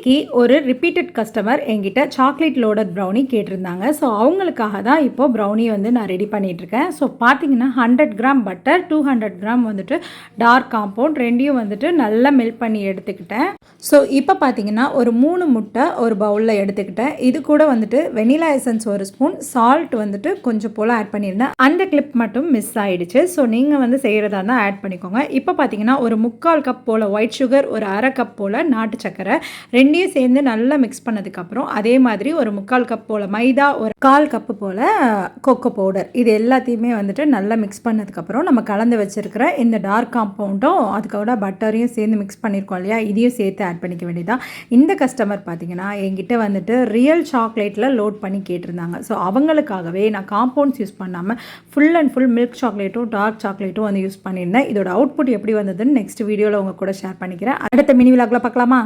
இன்றைக்கி ஒரு repeated customer என்கிட்ட சாக்லேட் லோடட் ப்ரௌனி கேட்டிருந்தாங்க. ஸோ அவங்களுக்காக தான் இப்போது ப்ரௌனி வந்து நான் ரெடி பண்ணிகிட்ருக்கேன். ஸோ பார்த்தீங்கன்னா 100 கிராம் பட்டர், 200 கிராம் வந்துட்டு டார்க் காம்பவுண்ட் ரெண்டையும் வந்துட்டு நல்லா மெல்ட் பண்ணி எடுத்துக்கிட்டேன். ஸோ இப்போ பார்த்தீங்கன்னா ஒரு 3 முட்டை ஒரு பவுலில் எடுத்துக்கிட்டேன். இது கூட வந்துட்டு வெனிலா எசன்ஸ் ஒரு ஸ்பூன், சால்ட் வந்துட்டு கொஞ்சம் போல் ஆட் பண்ணியிருந்தேன். அந்த கிளிப் மட்டும் மிஸ் ஆகிடுச்சு. ஸோ நீங்கள் வந்து செய்கிறதா இருந்தால் ஆட் பண்ணிக்கோங்க. இப்போ பார்த்தீங்கன்னா ஒரு 3/4 கப் போல் ஒயிட் சுகர், ஒரு 1/2 கப் போல் நாட்டு சக்கரை ரெண்டையும் சேர்ந்து நல்லா மிக்ஸ் பண்ணதுக்கப்புறம் அதே மாதிரி ஒரு 3/4 கப் போல் மைதா, ஒரு 1/4 கப்பு போல் கொக்கோ பவுடர், இது எல்லாத்தையுமே வந்துட்டு நல்லா மிக்ஸ் பண்ணதுக்கப்புறம் நம்ம கலந்து வச்சுருக்கிற இந்த டார்க் காம்பவுண்டும் அதுக்கோட பட்டரையும் சேர்ந்து மிக்ஸ் பண்ணியிருக்கோம் இல்லையா, இதையும் சேர்த்து ஆட் பண்ணிக்க வேண்டியதான். இந்த கஸ்டமர் பார்த்தீங்கன்னா என்கிட்ட வந்துட்டு ரியல் சாக்லேட்டில் லோட் பண்ணி கேட்டிருந்தாங்க. ஸோ அவங்களுக்காகவே நான் காம்பவுண்ட்ஸ் யூஸ் பண்ணாமல் ஃபுல் அண்ட் ஃபுல் மில்க் சாக்லேட்டும் டார்க் சாக்லேட்டும் வந்து யூஸ் பண்ணியிருந்தேன். இதோட அவுட்புட் எப்படி வந்ததுன்னு நெக்ஸ்ட் வீடியோவில் உங்கள் கூட ஷேர் பண்ணிக்கிறேன். அடுத்த மினி விலாகில் பார்க்கலாமா?